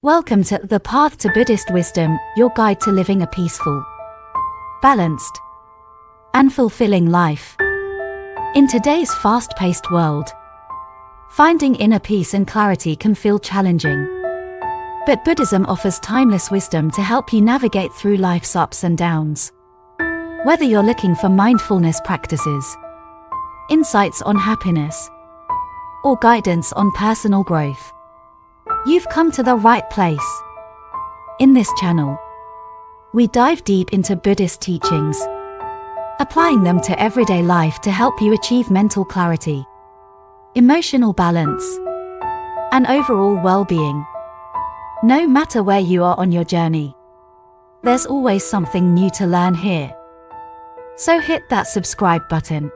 Welcome to The Path to Buddhist Wisdom, your guide to living a peaceful, balanced, and fulfilling life. In today's fast-paced world, finding inner peace and clarity can feel challenging. But Buddhism offers timeless wisdom to help you navigate through life's ups and downs. Whether you're looking for mindfulness practices, insights on happiness, or guidance on personal growth, you've come to the right place. In this channel, we dive deep into Buddhist teachings, applying them to everyday life to help you achieve mental clarity, emotional balance, and overall well-being. No matter where you are on your journey, there's always something new to learn here. So hit that subscribe button,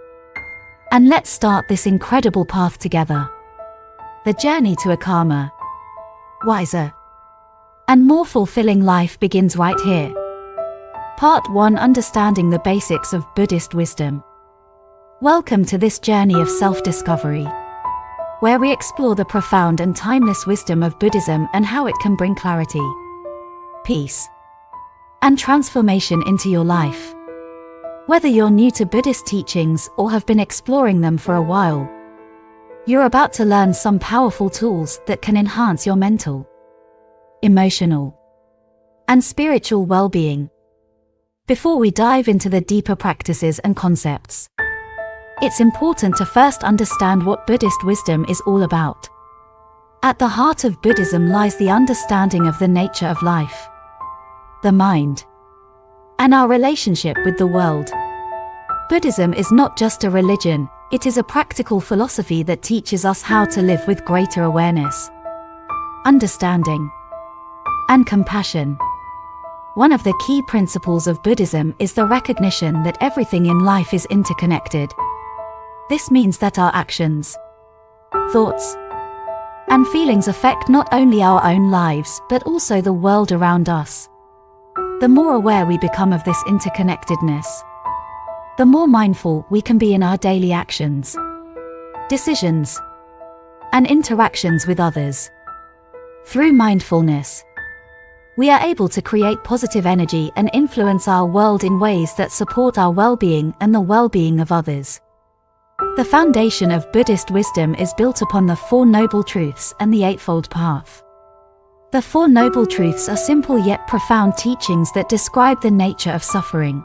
and let's start this incredible path together. The journey to a calmer, wiser, and more fulfilling life begins right here. Part 1: Understanding the Basics of Buddhist Wisdom. Welcome to this journey of self-discovery, where we explore the profound and timeless wisdom of Buddhism and how it can bring clarity, peace, and transformation into your life. Whether you're new to Buddhist teachings or have been exploring them for a while, you're about to learn some powerful tools that can enhance your mental, emotional, and spiritual well-being. Before we dive into the deeper practices and concepts, it's important to first understand what Buddhist wisdom is all about. At the heart of Buddhism lies the understanding of the nature of life, the mind, and our relationship with the world. Buddhism is not just a religion, it is a practical philosophy that teaches us how to live with greater awareness, understanding, and compassion. One of the key principles of Buddhism is the recognition that everything in life is interconnected. This means that our actions, thoughts, and feelings affect not only our own lives but also the world around us. The more aware we become of this interconnectedness, the more mindful we can be in our daily actions, decisions, and interactions with others. Through mindfulness, we are able to create positive energy and influence our world in ways that support our well-being and the well-being of others. The foundation of Buddhist wisdom is built upon the Four Noble Truths and the Eightfold Path. The Four Noble Truths are simple yet profound teachings that describe the nature of suffering,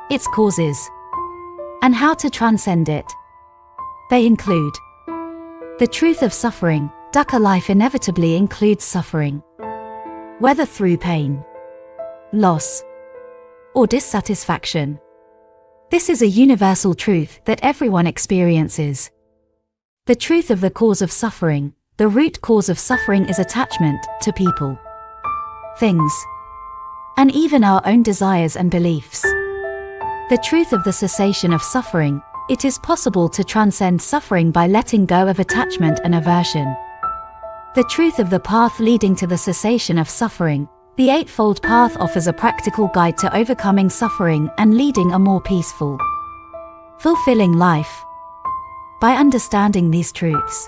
its causes, and how to transcend it. They include the truth of suffering. Dukkha, life inevitably includes suffering, whether through pain, loss, or dissatisfaction. This is a universal truth that everyone experiences. The truth of the cause of suffering. The root cause of suffering is attachment to people, things, and even our own desires and beliefs. The truth of the cessation of suffering. It is possible to transcend suffering by letting go of attachment and aversion. The truth of the path leading to the cessation of suffering. The Eightfold Path offers a practical guide to overcoming suffering and leading a more peaceful, fulfilling life. By understanding these truths,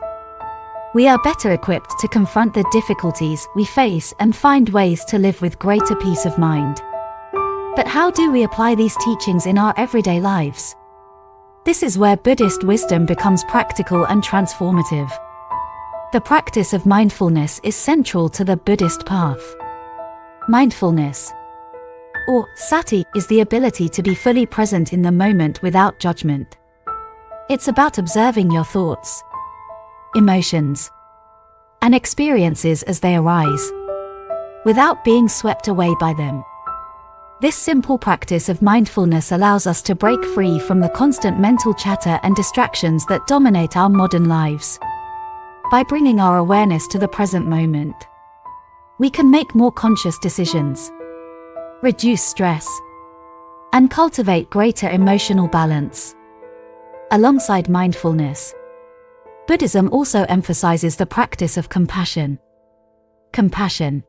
we are better equipped to confront the difficulties we face and find ways to live with greater peace of mind. But how do we apply these teachings in our everyday lives? This is where Buddhist wisdom becomes practical and transformative. The practice of mindfulness is central to the Buddhist path. Mindfulness, or sati, is the ability to be fully present in the moment without judgment. It's about observing your thoughts, emotions, and experiences as they arise, without being swept away by them. This simple practice of mindfulness allows us to break free from the constant mental chatter and distractions that dominate our modern lives. By bringing our awareness to the present moment, we can make more conscious decisions, reduce stress, and cultivate greater emotional balance. Alongside mindfulness, Buddhism also emphasizes the practice of compassion. Compassion,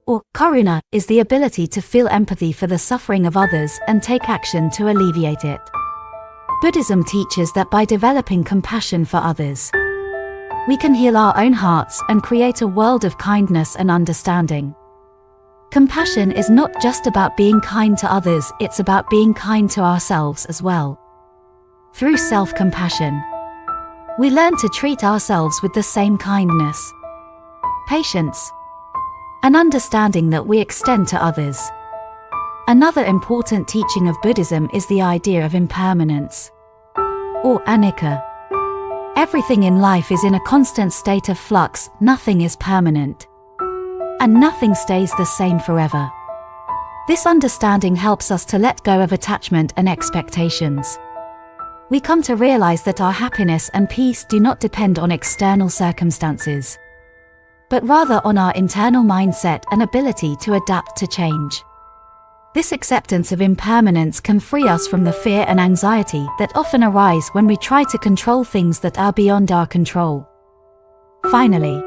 or karuna, is the ability to feel empathy for the suffering of others and take action to alleviate it. Buddhism teaches that by developing compassion for others, we can heal our own hearts and create a world of kindness and understanding. Compassion is not just about being kind to others, it's about being kind to ourselves as well. Through self-compassion, we learn to treat ourselves with the same kindness, patience, and understanding that we extend to others. Another important teaching of Buddhism is the idea of impermanence, or anicca. Everything in life is in a constant state of flux, nothing is permanent, and nothing stays the same forever. This understanding helps us to let go of attachment and expectations. We come to realize that our happiness and peace do not depend on external circumstances, but rather on our internal mindset and ability to adapt to change. This acceptance of impermanence can free us from the fear and anxiety that often arise when we try to control things that are beyond our control. Finally,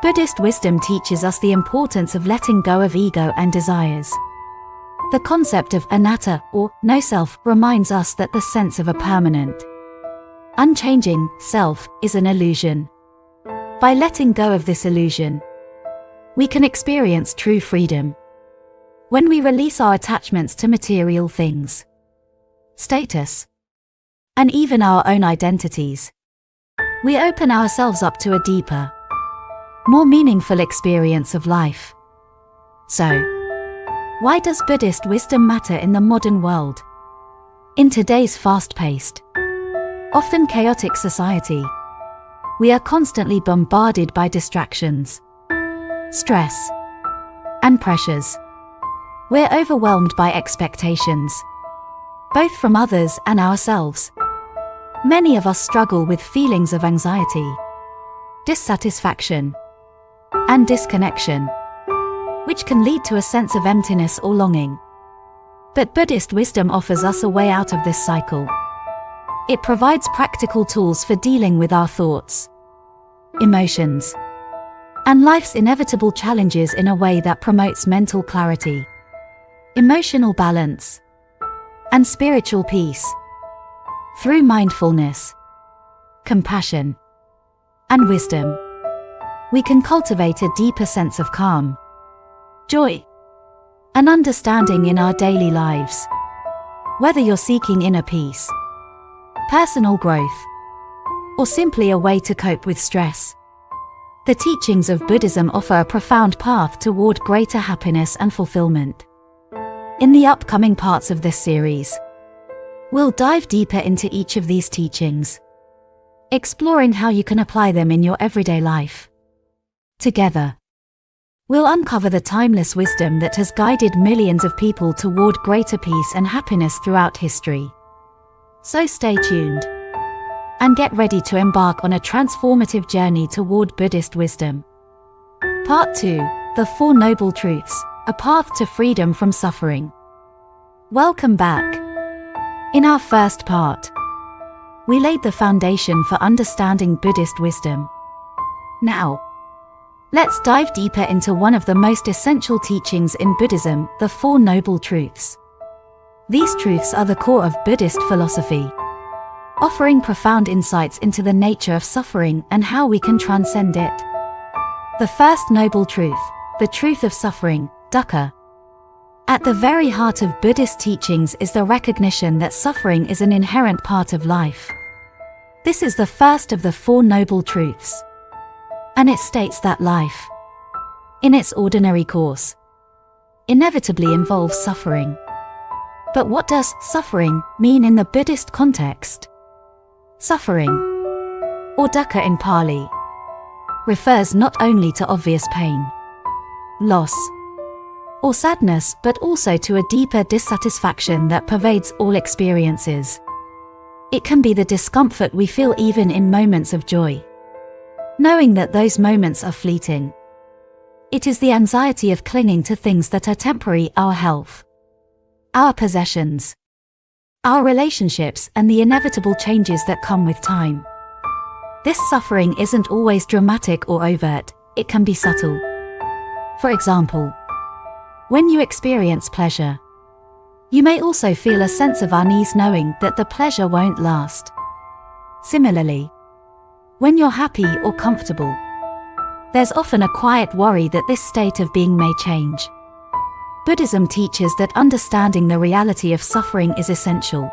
Buddhist wisdom teaches us the importance of letting go of ego and desires. The concept of anatta, or no-self, reminds us that the sense of a permanent, unchanging self is an illusion. By letting go of this illusion, we can experience true freedom. When we release our attachments to material things, status, and even our own identities, we open ourselves up to a deeper, more meaningful experience of life. So, why does Buddhist wisdom matter in the modern world? In today's fast-paced, often chaotic society, we are constantly bombarded by distractions, stress, and pressures. We're overwhelmed by expectations, both from others and ourselves. Many of us struggle with feelings of anxiety, dissatisfaction, and disconnection, which can lead to a sense of emptiness or longing. But Buddhist wisdom offers us a way out of this cycle. It provides practical tools for dealing with our thoughts, emotions, and life's inevitable challenges in a way that promotes mental clarity, emotional balance, and spiritual peace. Through mindfulness, compassion, and wisdom, we can cultivate a deeper sense of calm, joy, and understanding in our daily lives. Whether you're seeking inner peace, personal growth, or simply a way to cope with stress, the teachings of Buddhism offer a profound path toward greater happiness and fulfillment. In the upcoming parts of this series, we'll dive deeper into each of these teachings, exploring how you can apply them in your everyday life. Together, we'll uncover the timeless wisdom that has guided millions of people toward greater peace and happiness throughout history. So stay tuned and get ready to embark on a transformative journey toward Buddhist wisdom. Part 2: The Four Noble Truths, a path to freedom from suffering. Welcome back. In our first part, we laid the foundation for understanding Buddhist wisdom. Now, let's dive deeper into one of the most essential teachings in Buddhism, the Four Noble Truths. These truths are the core of Buddhist philosophy, offering profound insights into the nature of suffering and how we can transcend it. The first noble truth, the truth of suffering, dukkha. At the very heart of Buddhist teachings is the recognition that suffering is an inherent part of life. This is the first of the Four Noble Truths, and it states that life, in its ordinary course, inevitably involves suffering. But what does suffering mean in the Buddhist context? Suffering, or dukkha in Pali, refers not only to obvious pain, loss, or sadness, but also to a deeper dissatisfaction that pervades all experiences. It can be the discomfort we feel even in moments of joy, knowing that those moments are fleeting. It is the anxiety of clinging to things that are temporary, our health, our possessions, our relationships, and the inevitable changes that come with time. This suffering isn't always dramatic or overt, it can be subtle. For example, when you experience pleasure, you may also feel a sense of unease knowing that the pleasure won't last. Similarly, When you're happy or comfortable, there's often a quiet worry that this state of being may change. Buddhism teaches that understanding the reality of suffering is essential.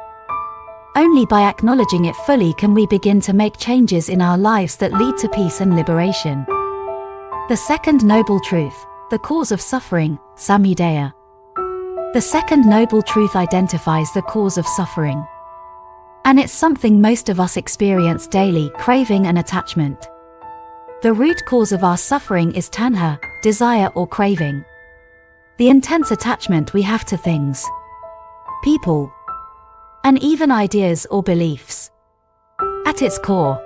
Only by acknowledging it fully can we begin to make changes in our lives that lead to peace and liberation. The second noble truth, the cause of suffering, samudaya. The second noble truth identifies the cause of suffering. And it's something most of us experience daily: craving and attachment. The root cause of our suffering is tanha, desire or craving. The intense attachment we have to things, people, and even ideas or beliefs. At its core,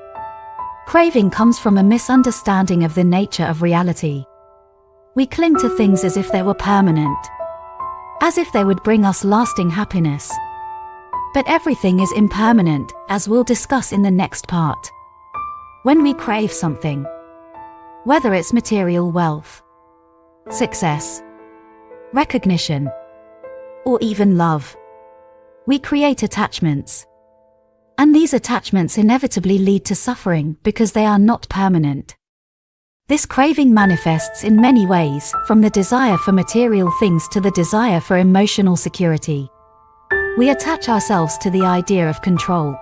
craving comes from a misunderstanding of the nature of reality. We cling to things as if they were permanent, as if they would bring us lasting happiness. But everything is impermanent, as we'll discuss in the next part. When we crave something, whether it's material wealth, success, recognition, or even love, we create attachments. And these attachments inevitably lead to suffering because they are not permanent. This craving manifests in many ways, from the desire for material things to the desire for emotional security. We attach ourselves to the idea of control,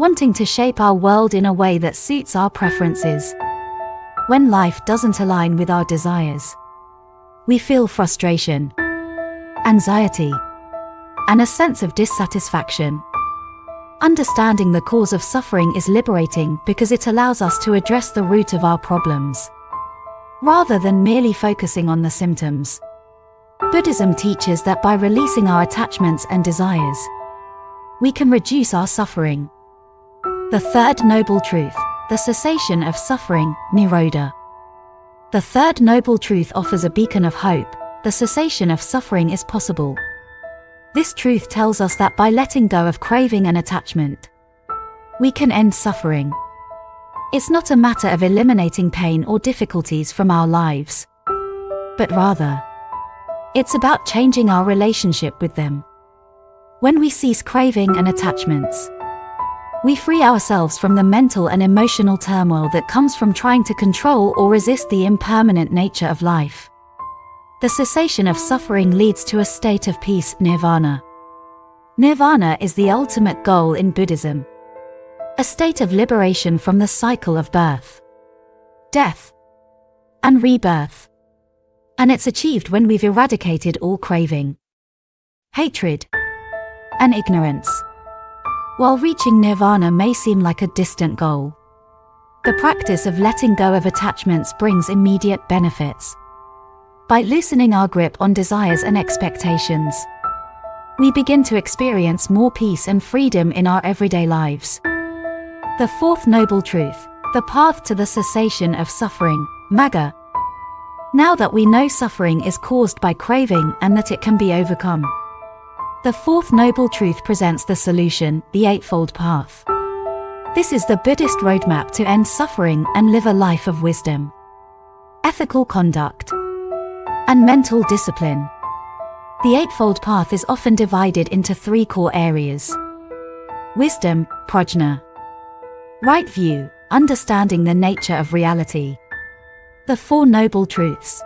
wanting to shape our world in a way that suits our preferences. When life doesn't align with our desires, we feel frustration, anxiety, and a sense of dissatisfaction. Understanding the cause of suffering is liberating because it allows us to address the root of our problems, rather than merely focusing on the symptoms. Buddhism teaches that by releasing our attachments and desires, we can reduce our suffering. The third noble truth, the cessation of suffering, nirodha. The third noble truth offers a beacon of hope: the cessation of suffering is possible. This truth tells us that by letting go of craving and attachment, we can end suffering. It's not a matter of eliminating pain or difficulties from our lives, but rather, it's about changing our relationship with them. When we cease craving and attachments, we free ourselves from the mental and emotional turmoil that comes from trying to control or resist the impermanent nature of life. The cessation of suffering leads to a state of peace, nirvana. Nirvana is the ultimate goal in Buddhism, a state of liberation from the cycle of birth, death, and rebirth. And it's achieved when we've eradicated all craving, hatred, and ignorance. While reaching nirvana may seem like a distant goal, the practice of letting go of attachments brings immediate benefits. By loosening our grip on desires and expectations, we begin to experience more peace and freedom in our everyday lives. The fourth noble truth, the path to the cessation of suffering, magga. Now that we know suffering is caused by craving and that it can be overcome, the fourth noble truth presents the solution, the Eightfold Path. This is the Buddhist roadmap to end suffering and live a life of wisdom, ethical conduct, and mental discipline. The Eightfold Path is often divided into three core areas: wisdom, prajna; right view, understanding the nature of reality; the Four Noble Truths;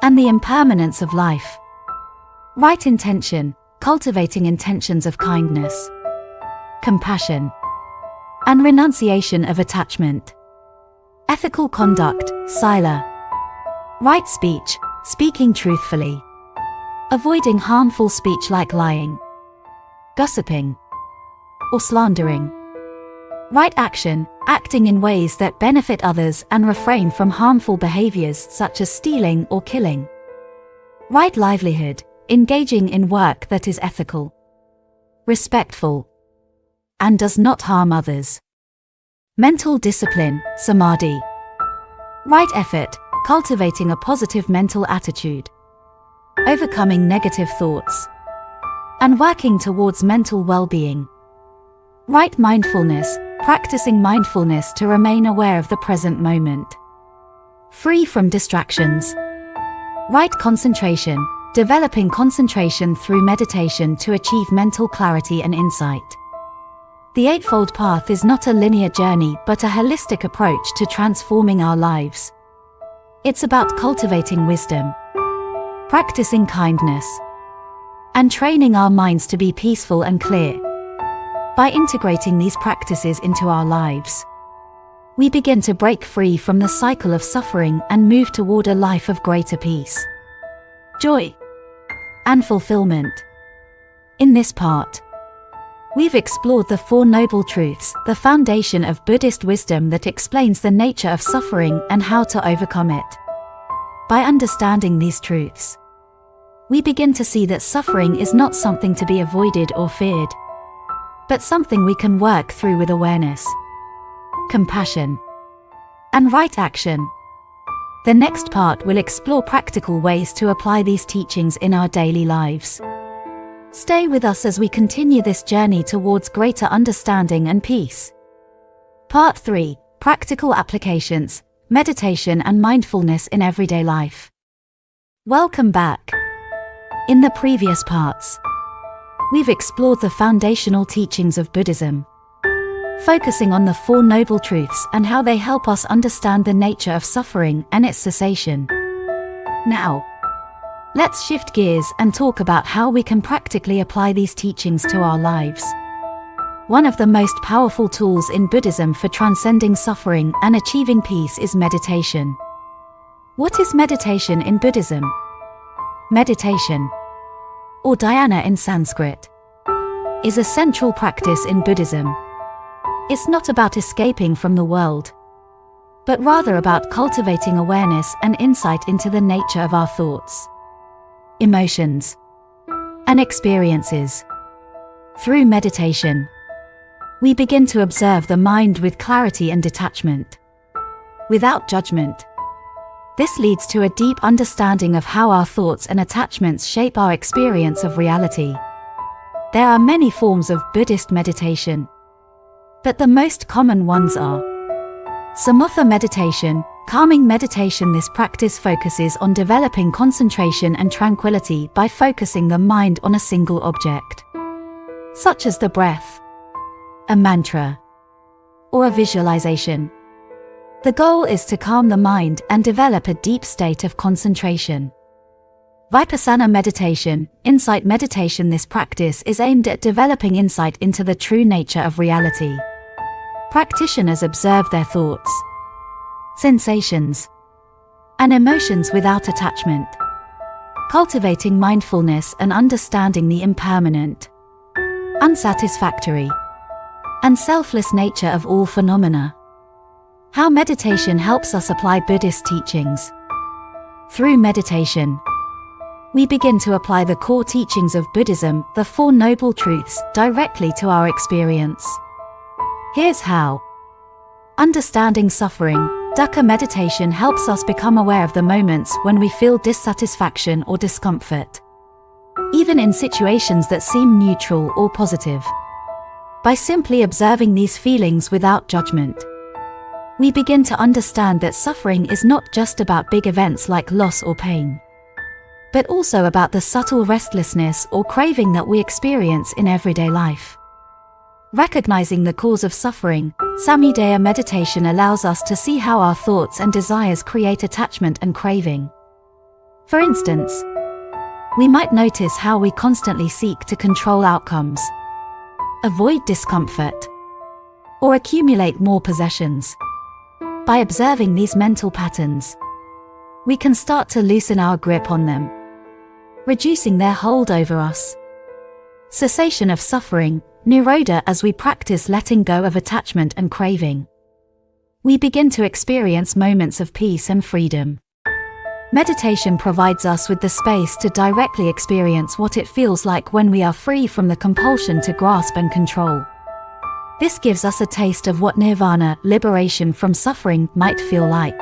and the impermanence of life. Right intention, cultivating intentions of kindness, compassion, and renunciation of attachment. Ethical conduct, sila; right speech, speaking truthfully, avoiding harmful speech like lying, gossiping, or slandering. Right action, acting in ways that benefit others and refrain from harmful behaviors such as stealing or killing. Right livelihood, engaging in work that is ethical, respectful, and does not harm others. Mental discipline, samadhi. Right effort, cultivating a positive mental attitude, overcoming negative thoughts, and working towards mental well-being. Right mindfulness, practicing mindfulness to remain aware of the present moment, free from distractions. Right concentration, developing concentration through meditation to achieve mental clarity and insight. The Eightfold Path is not a linear journey but a holistic approach to transforming our lives. It's about cultivating wisdom, practicing kindness, and training our minds to be peaceful and clear. By integrating these practices into our lives, we begin to break free from the cycle of suffering and move toward a life of greater peace, joy, and fulfillment. In this part, we've explored the Four Noble Truths, the foundation of Buddhist wisdom that explains the nature of suffering and how to overcome it. By understanding these truths, we begin to see that suffering is not something to be avoided or feared, but something we can work through with awareness, compassion, and right action. The next part will explore practical ways to apply these teachings in our daily lives. Stay with us as we continue this journey towards greater understanding and peace. Part 3: Practical Applications, Meditation and Mindfulness in Everyday Life. Welcome back. In the previous parts, we've explored the foundational teachings of Buddhism, focusing on the Four Noble Truths and how they help us understand the nature of suffering and its cessation. Now, let's shift gears and talk about how we can practically apply these teachings to our lives. One of the most powerful tools in Buddhism for transcending suffering and achieving peace is meditation. What is meditation in Buddhism? Meditation, or dhyana in Sanskrit, is a central practice in Buddhism. It's not about escaping from the world, but rather about cultivating awareness and insight into the nature of our thoughts, emotions, and experiences. Through meditation, we begin to observe the mind with clarity and detachment, without judgment. This leads to a deep understanding of how our thoughts and attachments shape our experience of reality. There are many forms of Buddhist meditation, but the most common ones are Samatha meditation, calming meditation. This practice focuses on developing concentration and tranquility by focusing the mind on a single object, such as the breath, a mantra, or a visualization. The goal is to calm the mind and develop a deep state of concentration. Vipassana meditation, insight meditation. This practice is aimed at developing insight into the true nature of reality. Practitioners observe their thoughts, sensations, and emotions without attachment, cultivating mindfulness and understanding the impermanent, unsatisfactory, and selfless nature of all phenomena. How meditation helps us apply Buddhist teachings. Through meditation, we begin to apply the core teachings of Buddhism, the Four Noble Truths, directly to our experience. Here's how. Understanding suffering. Dukkha meditation helps us become aware of the moments when we feel dissatisfaction or discomfort, even in situations that seem neutral or positive. By simply observing these feelings without judgment, we begin to understand that suffering is not just about big events like loss or pain, but also about the subtle restlessness or craving that we experience in everyday life. Recognizing the cause of suffering, Samudaya meditation allows us to see how our thoughts and desires create attachment and craving. For instance, we might notice how we constantly seek to control outcomes, avoid discomfort, or accumulate more possessions. By observing these mental patterns, we can start to loosen our grip on them, reducing their hold over us. Cessation of suffering, Nirodha. As we practice letting go of attachment and craving, we begin to experience moments of peace and freedom. Meditation provides us with the space to directly experience what it feels like when we are free from the compulsion to grasp and control. This gives us a taste of what nirvana, liberation from suffering, might feel like.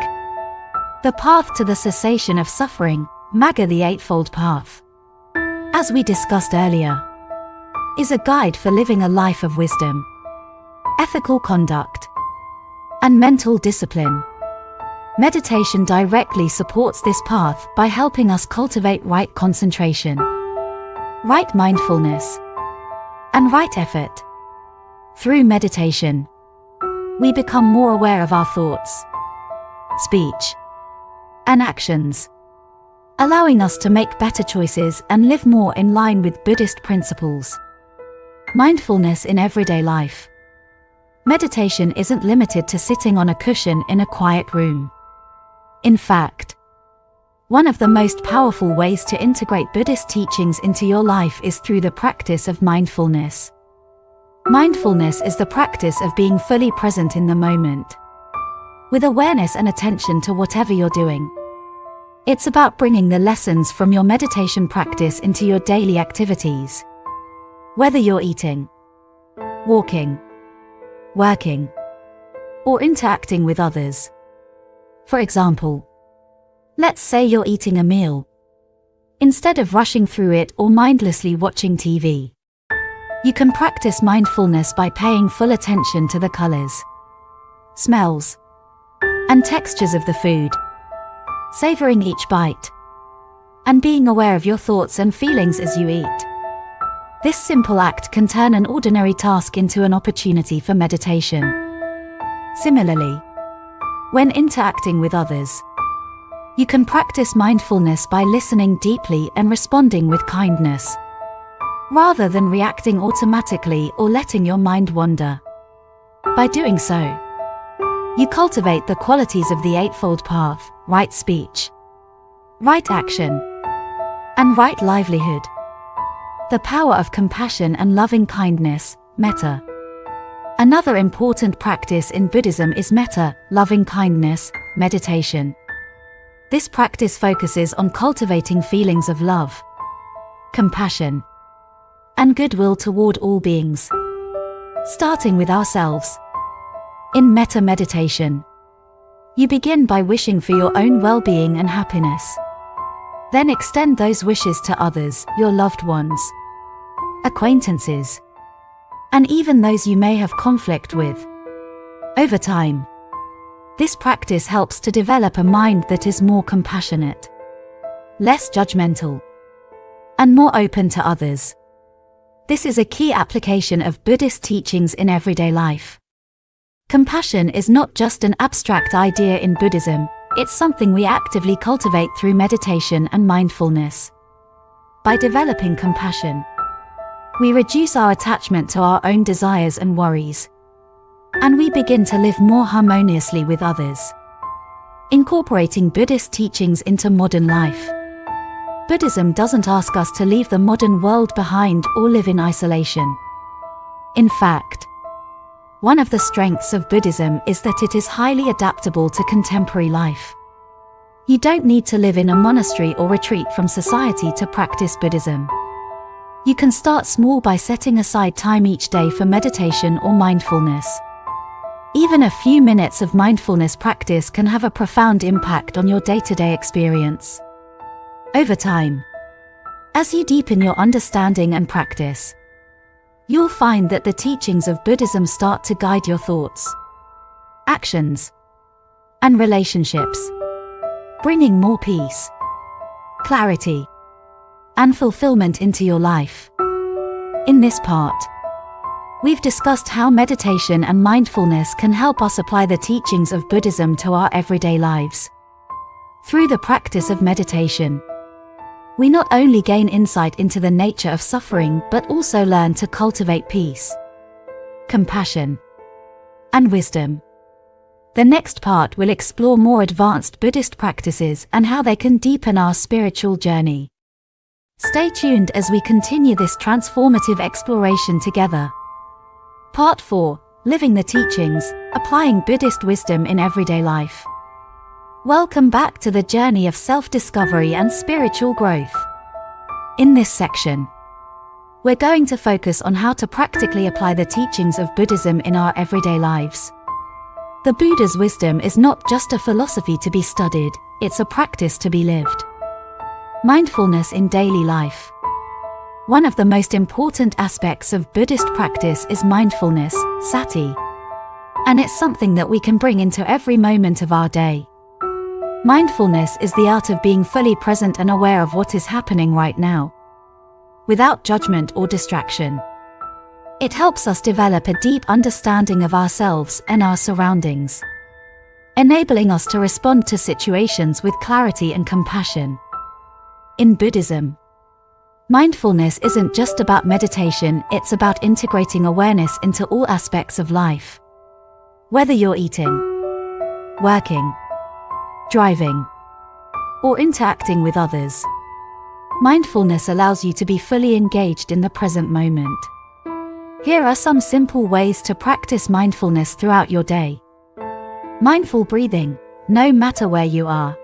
The path to the cessation of suffering, Magga, the Eightfold Path, as we discussed earlier, is a guide for living a life of wisdom, ethical conduct, and mental discipline. Meditation directly supports this path by helping us cultivate right concentration, right mindfulness, and right effort. Through meditation, we become more aware of our thoughts, speech, and actions, allowing us to make better choices and live more in line with Buddhist principles. Mindfulness in everyday life. Meditation isn't limited to sitting on a cushion in a quiet room. In fact, one of the most powerful ways to integrate Buddhist teachings into your life is through the practice of mindfulness. Mindfulness is the practice of being fully present in the moment, with awareness and attention to whatever you're doing. It's about bringing the lessons from your meditation practice into your daily activities. Whether you're eating, walking, working, or interacting with others. For example, let's say you're eating a meal. Instead of rushing through it or mindlessly watching TV, you can practice mindfulness by paying full attention to the colors, smells, and textures of the food, savoring each bite, and being aware of your thoughts and feelings as you eat. This simple act can turn an ordinary task into an opportunity for meditation. Similarly, when interacting with others, you can practice mindfulness by listening deeply and responding with kindness, rather than reacting automatically or letting your mind wander. By doing so, you cultivate the qualities of the Eightfold Path: right speech, right action, and right livelihood. The power of compassion and loving kindness, metta. Another important practice in Buddhism is metta, loving kindness, meditation. This practice focuses on cultivating feelings of love, compassion, and goodwill toward all beings, starting with ourselves. In metta meditation, you begin by wishing for your own well-being and happiness. Then extend those wishes to others, your loved ones, acquaintances, and even those you may have conflict with. Over time, this practice helps to develop a mind that is more compassionate, less judgmental, and more open to others. This is a key application of Buddhist teachings in everyday life. Compassion is not just an abstract idea in Buddhism, it's something we actively cultivate through meditation and mindfulness. By developing compassion, we reduce our attachment to our own desires and worries, and we begin to live more harmoniously with others. Incorporating Buddhist teachings into modern life. Buddhism doesn't ask us to leave the modern world behind or live in isolation. In fact, one of the strengths of Buddhism is that it is highly adaptable to contemporary life. You don't need to live in a monastery or retreat from society to practice Buddhism. You can start small by setting aside time each day for meditation or mindfulness. Even a few minutes of mindfulness practice can have a profound impact on your day-to-day experience. Over time, as you deepen your understanding and practice, you'll find that the teachings of Buddhism start to guide your thoughts, actions, and relationships, bringing more peace, clarity, and fulfillment into your life. In this part, we've discussed how meditation and mindfulness can help us apply the teachings of Buddhism to our everyday lives. Through the practice of meditation, we not only gain insight into the nature of suffering but also learn to cultivate peace, compassion, and wisdom. The next part will explore more advanced Buddhist practices and how they can deepen our spiritual journey. Stay tuned as we continue this transformative exploration together. Part 4: Living the Teachings, Applying Buddhist Wisdom in Everyday Life. Welcome back to the journey of self-discovery and spiritual growth. In this section, we're going to focus on how to practically apply the teachings of Buddhism in our everyday lives. The Buddha's wisdom is not just a philosophy to be studied, it's a practice to be lived. Mindfulness in daily life. One of the most important aspects of Buddhist practice is mindfulness, sati. And it's something that we can bring into every moment of our day. Mindfulness is the art of being fully present and aware of what is happening right now, without judgment or distraction. It helps us develop a deep understanding of ourselves and our surroundings, enabling us to respond to situations with clarity and compassion. In Buddhism, mindfulness isn't just about meditation, it's about integrating awareness into all aspects of life. Whether you're eating, working, driving, or interacting with others, mindfulness allows you to be fully engaged in the present moment. Here are some simple ways to practice mindfulness throughout your day. Mindful breathing. No matter where you are,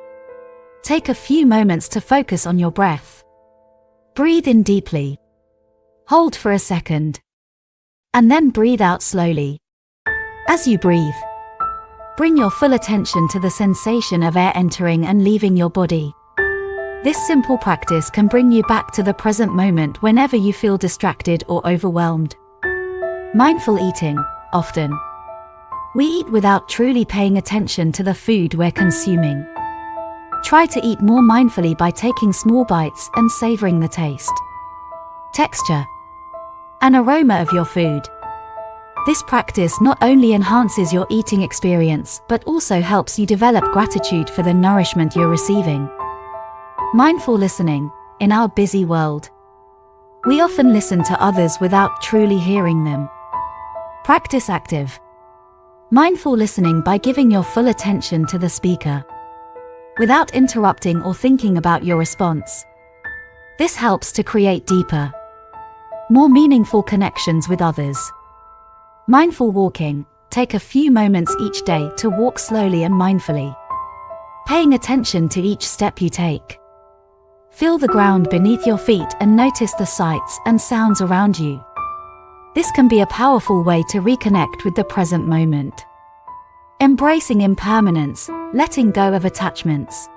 take a few moments to focus on your breath. Breathe in deeply. Hold for a second. And then breathe out slowly. As you breathe, bring your full attention to the sensation of air entering and leaving your body. This simple practice can bring you back to the present moment whenever you feel distracted or overwhelmed. Mindful eating. Often, we eat without truly paying attention to the food we're consuming. Try to eat more mindfully by taking small bites and savoring the taste, texture, and aroma of your food. This practice not only enhances your eating experience but also helps you develop gratitude for the nourishment you're receiving. Mindful listening. In our busy world, we often listen to others without truly hearing them. Practice active, mindful listening by giving your full attention to the speaker, without interrupting or thinking about your response. This helps to create deeper, more meaningful connections with others. Mindful walking. Take a few moments each day to walk slowly and mindfully, paying attention to each step you take. Feel the ground beneath your feet and notice the sights and sounds around you. This can be a powerful way to reconnect with the present moment. Embracing impermanence. Letting go of attachments.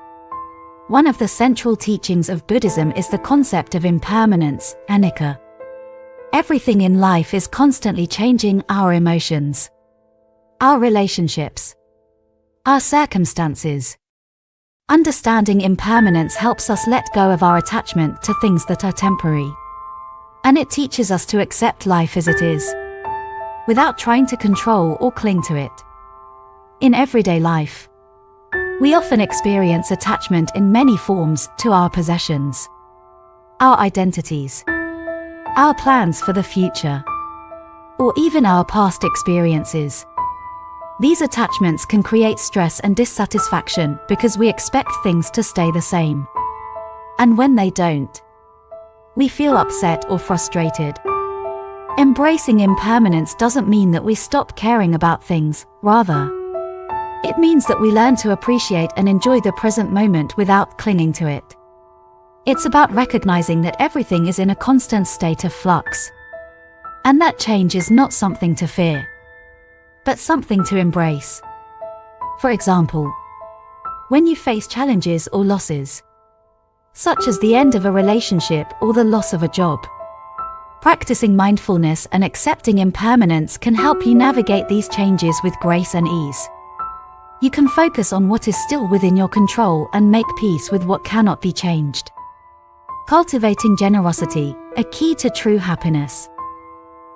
One of the central teachings of Buddhism is the concept of impermanence, anicca. Everything in life is constantly changing: our emotions, our relationships, our circumstances. Understanding impermanence helps us let go of our attachment to things that are temporary. And it teaches us to accept life as it is, without trying to control or cling to it. In everyday life, we often experience attachment in many forms to our possessions, our identities, our plans for the future, or even our past experiences. These attachments can create stress and dissatisfaction because we expect things to stay the same. And when they don't, we feel upset or frustrated. Embracing impermanence doesn't mean that we stop caring about things, rather, it means that we learn to appreciate and enjoy the present moment without clinging to it. It's about recognizing that everything is in a constant state of flux, and that change is not something to fear, but something to embrace. For example, when you face challenges or losses, such as the end of a relationship or the loss of a job, practicing mindfulness and accepting impermanence can help you navigate these changes with grace and ease. You can focus on what is still within your control and make peace with what cannot be changed. Cultivating generosity, a key to true happiness.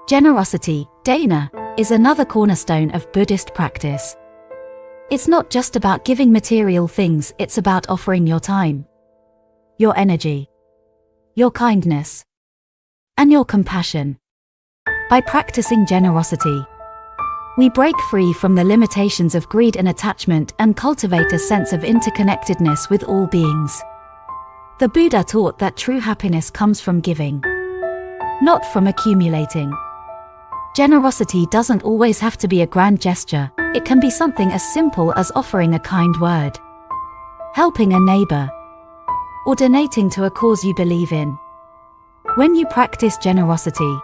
Generosity, dana, is another cornerstone of Buddhist practice. It's not just about giving material things, it's about offering your time, your energy, your kindness, and your compassion. By practicing generosity, we break free from the limitations of greed and attachment and cultivate a sense of interconnectedness with all beings. The Buddha taught that true happiness comes from giving, not from accumulating. Generosity doesn't always have to be a grand gesture. It can be something as simple as offering a kind word, helping a neighbor, or donating to a cause you believe in. When you practice generosity,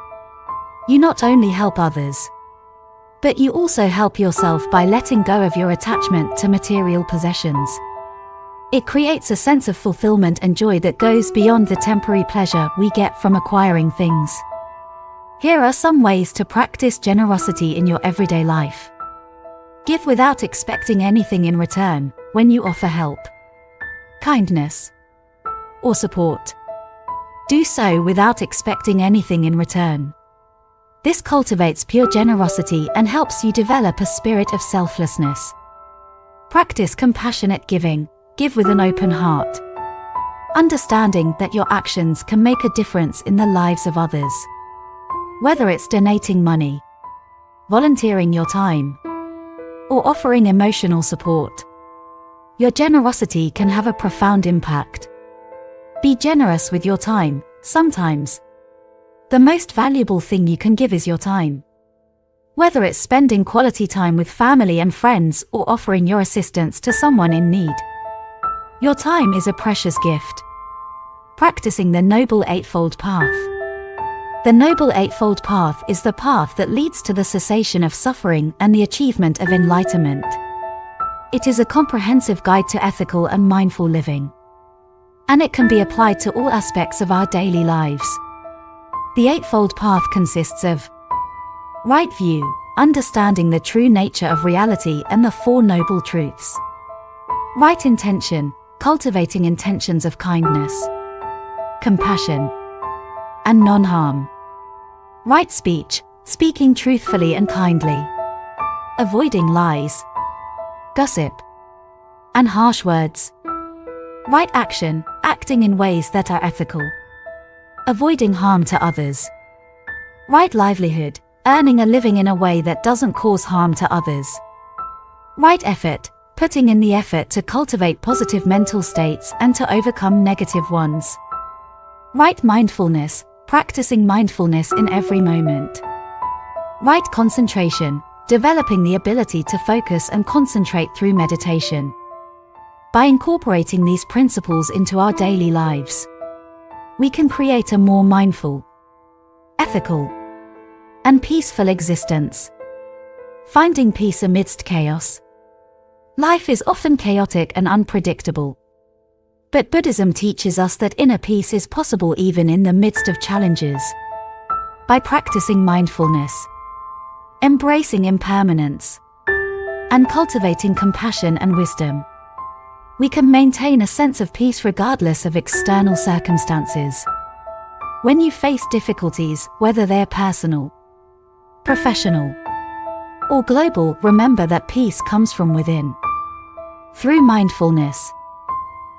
you not only help others, but you also help yourself by letting go of your attachment to material possessions. It creates a sense of fulfillment and joy that goes beyond the temporary pleasure we get from acquiring things. Here are some ways to practice generosity in your everyday life. Give without expecting anything in return. When you offer help, kindness, or support, do so without expecting anything in return. This cultivates pure generosity and helps you develop a spirit of selflessness. Practice compassionate giving. Give with an open heart, understanding that your actions can make a difference in the lives of others. Whether it's donating money, volunteering your time, or offering emotional support, your generosity can have a profound impact. Be generous with your time. Sometimes, the most valuable thing you can give is your time. Whether it's spending quality time with family and friends or offering your assistance to someone in need, your time is a precious gift. Practicing the Noble Eightfold Path. The Noble Eightfold Path is the path that leads to the cessation of suffering and the achievement of enlightenment. It is a comprehensive guide to ethical and mindful living, and it can be applied to all aspects of our daily lives. The Eightfold Path consists of right view, understanding the true nature of reality and the Four Noble Truths. Right intention, cultivating intentions of kindness, compassion, and non-harm. Right speech, speaking truthfully and kindly, avoiding lies, gossip, and harsh words. Right action, acting in ways that are ethical, avoiding harm to others. Right livelihood, earning a living in a way that doesn't cause harm to others. Right effort, putting in the effort to cultivate positive mental states and to overcome negative ones. Right mindfulness, practicing mindfulness in every moment. Right concentration, developing the ability to focus and concentrate through meditation. By incorporating these principles into our daily lives, we can create a more mindful, ethical, and peaceful existence. Finding peace amidst chaos. Life is often chaotic and unpredictable. But Buddhism teaches us that inner peace is possible even in the midst of challenges. By practicing mindfulness, embracing impermanence, and cultivating compassion and wisdom, we can maintain a sense of peace regardless of external circumstances. When you face difficulties, whether they're personal, professional, or global, remember that peace comes from within. Through mindfulness,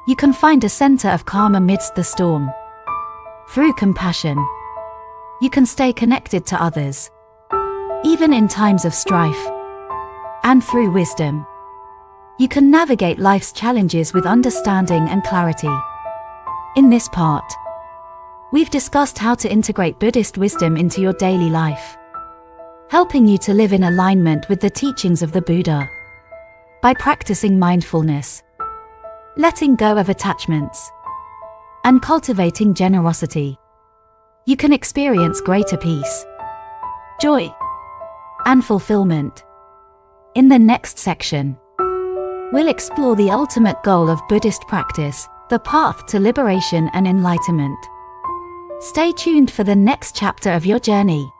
you can find a center of calm amidst the storm. Through compassion, you can stay connected to others, even in times of strife. And through wisdom, you can navigate life's challenges with understanding and clarity. In this part, we've discussed how to integrate Buddhist wisdom into your daily life, helping you to live in alignment with the teachings of the Buddha. By practicing mindfulness, letting go of attachments, and cultivating generosity, you can experience greater peace, joy, and fulfillment. In the next section, we'll explore the ultimate goal of Buddhist practice, the path to liberation and enlightenment. Stay tuned for the next chapter of your journey.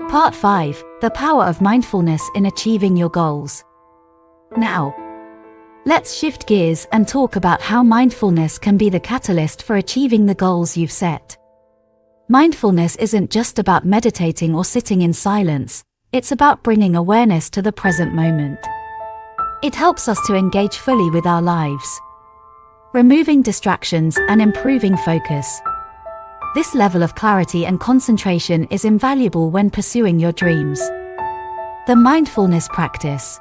Part 5, the power of mindfulness in achieving your goals. Now, let's shift gears and talk about how mindfulness can be the catalyst for achieving the goals you've set. Mindfulness isn't just about meditating or sitting in silence, it's about bringing awareness to the present moment. It helps us to engage fully with our lives, removing distractions and improving focus. This level of clarity and concentration is invaluable when pursuing your dreams. The mindfulness practice.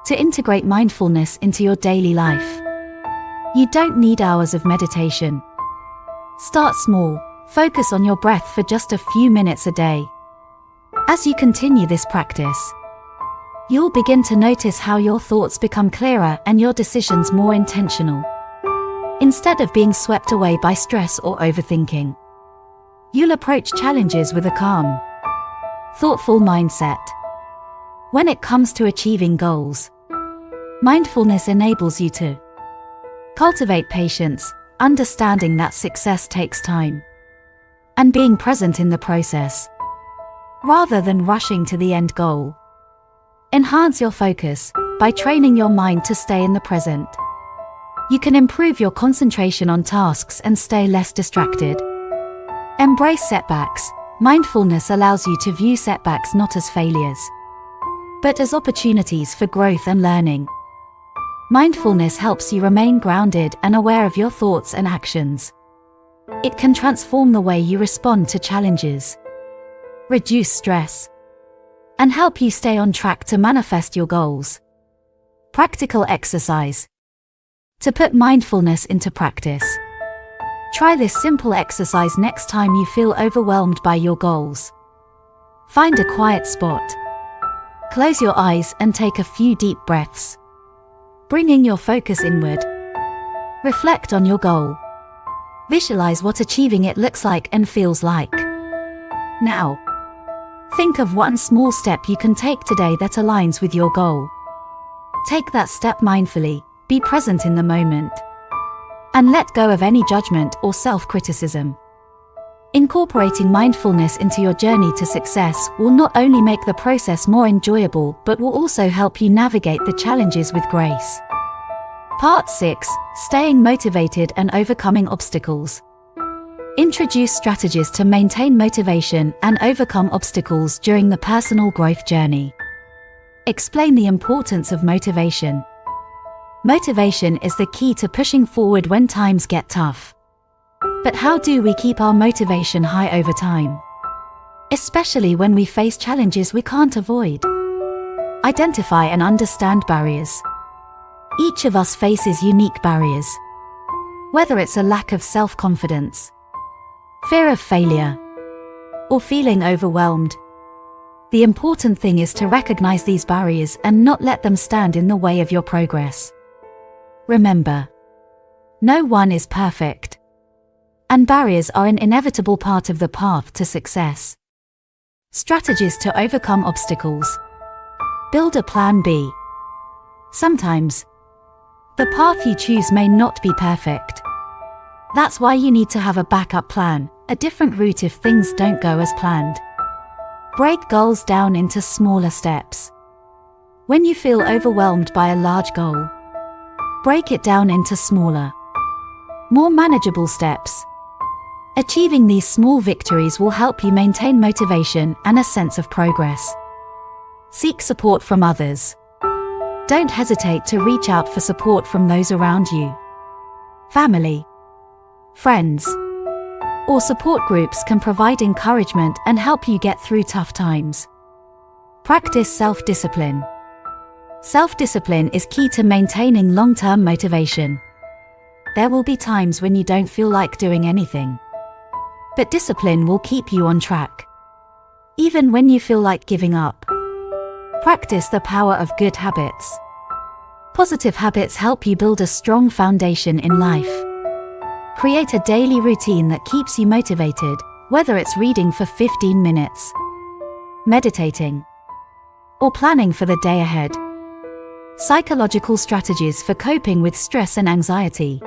To integrate mindfulness into your daily life, you don't need hours of meditation. Start small, focus on your breath for just a few minutes a day. As you continue this practice, you'll begin to notice how your thoughts become clearer and your decisions more intentional. Instead of being swept away by stress or overthinking, you'll approach challenges with a calm, thoughtful mindset. When it comes to achieving goals, mindfulness enables you to cultivate patience, understanding that success takes time, and being present in the process, rather than rushing to the end goal. Enhance your focus. By training your mind to stay in the present, you can improve your concentration on tasks and stay less distracted. Embrace setbacks. Mindfulness allows you to view setbacks not as failures, but as opportunities for growth and learning. Mindfulness helps you remain grounded and aware of your thoughts and actions. It can transform the way you respond to challenges, reduce stress, and help you stay on track to manifest your goals. Practical exercise. To put mindfulness into practice. Try this simple exercise next time you feel overwhelmed by your goals. Find a quiet spot. Close your eyes and take a few deep breaths, bringing your focus inward. Reflect on your goal. Visualize what achieving it looks like and feels like. Now, think of one small step you can take today that aligns with your goal. Take that step mindfully, be present in the moment, and let go of any judgment or self-criticism. Incorporating mindfulness into your journey to success will not only make the process more enjoyable but will also help you navigate the challenges with grace. Part 6. Staying motivated and overcoming obstacles. Introduce strategies to maintain motivation and overcome obstacles during the personal growth journey. Explain the importance of motivation. Motivation is the key to pushing forward when times get tough. But how do we keep our motivation high over time? Especially when we face challenges we can't avoid. Identify and understand barriers. Each of us faces unique barriers. Whether it's a lack of self-confidence, fear of failure, or feeling overwhelmed. The important thing is to recognize these barriers and not let them stand in the way of your progress. Remember, no one is perfect, and barriers are an inevitable part of the path to success. Strategies to overcome obstacles. Build a plan B. Sometimes, the path you choose may not be perfect. That's why you need to have a backup plan, a different route if things don't go as planned. Break goals down into smaller steps. When you feel overwhelmed by a large goal, break it down into smaller, more manageable steps. Achieving these small victories will help you maintain motivation and a sense of progress. Seek support from others. Don't hesitate to reach out for support from those around you. Family, friends, or support groups can provide encouragement and help you get through tough times. Practice self-discipline. Self-discipline is key to maintaining long-term motivation. There will be times when you don't feel like doing anything, but discipline will keep you on track, even when you feel like giving up. Practice the power of good habits. Positive habits help you build a strong foundation in life. Create a daily routine that keeps you motivated, whether it's reading for 15 minutes, meditating, or planning for the day ahead. Psychological strategies for coping with stress and anxiety.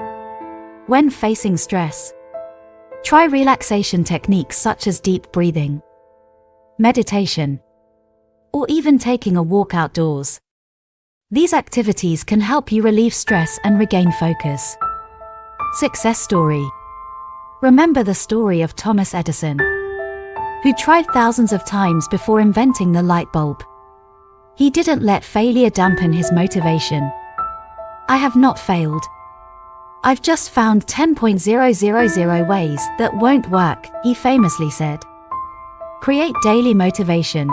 When facing stress, try relaxation techniques such as deep breathing, meditation, or even taking a walk outdoors. These activities can help you relieve stress and regain focus. Success story. Remember the story of Thomas Edison, who tried thousands of times before inventing the light bulb. He didn't let failure dampen his motivation. I have not failed. I've just found 10,000 ways that won't work, he famously said. Create daily motivation.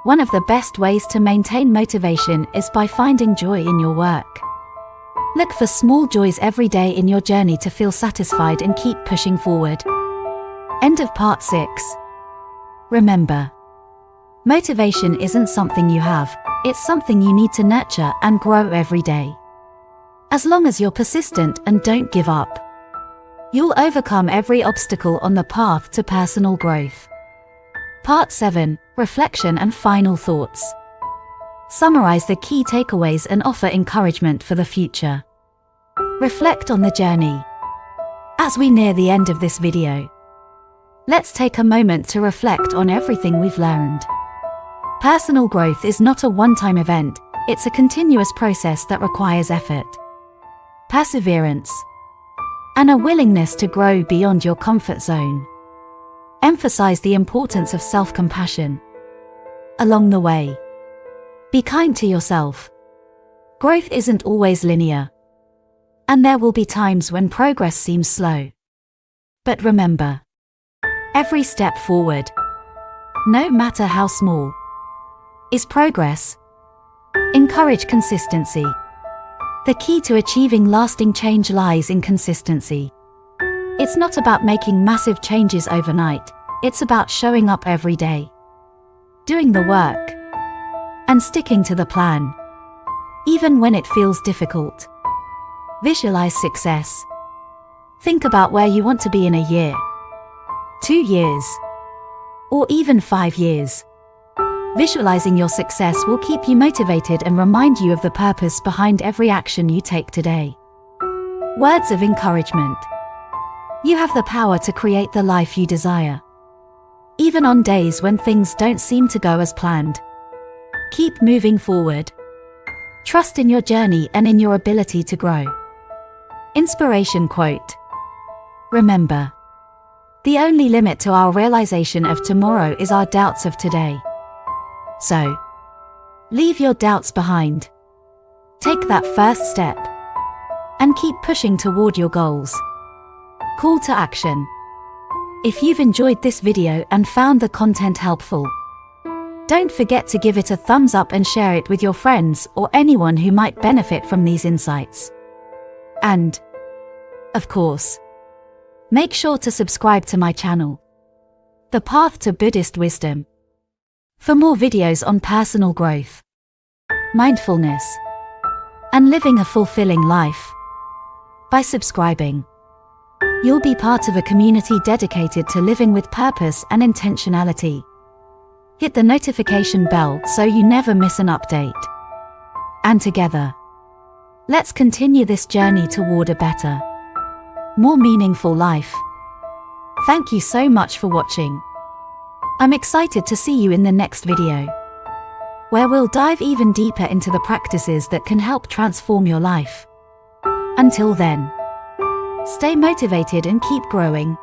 One of the best ways to maintain motivation is by finding joy in your work. Look for small joys every day in your journey to feel satisfied and keep pushing forward. End of part 6. Remember, motivation isn't something you have, it's something you need to nurture and grow every day. As long as you're persistent and don't give up, you'll overcome every obstacle on the path to personal growth. Part 7. Reflection and final thoughts. Summarize the key takeaways and offer encouragement for the future. Reflect on the journey. As we near the end of this video, let's take a moment to reflect on everything we've learned. Personal growth is not a one-time event, it's a continuous process that requires effort, perseverance, and a willingness to grow beyond your comfort zone. Emphasize the importance of self-compassion. Along the way, be kind to yourself. Growth isn't always linear, and there will be times when progress seems slow. But remember, every step forward, no matter how small, is progress. Encourage consistency. The key to achieving lasting change lies in consistency. It's not about making massive changes overnight, it's about showing up every day, doing the work, and sticking to the plan, even when it feels difficult. Visualize success. Think about where you want to be in a year, 2 years, or even 5 years. Visualizing your success will keep you motivated and remind you of the purpose behind every action you take today. Words of encouragement. You have the power to create the life you desire. Even on days when things don't seem to go as planned, keep moving forward. Trust in your journey and in your ability to grow. Inspiration quote. Remember, the only limit to our realization of tomorrow is our doubts of today. So, leave your doubts behind. Take that first step, and keep pushing toward your goals. Call to action. If you've enjoyed this video and found the content helpful, don't forget to give it a thumbs up and share it with your friends or anyone who might benefit from these insights. And, of course, make sure to subscribe to my channel, The Path to Buddhist Wisdom, for more videos on personal growth, mindfulness, and living a fulfilling life. By subscribing, you'll be part of a community dedicated to living with purpose and intentionality. Hit the notification bell so you never miss an update. And together, let's continue this journey toward a better, more meaningful life. Thank you so much for watching. I'm excited to see you in the next video, where we'll dive even deeper into the practices that can help transform your life. Until then, stay motivated and keep growing.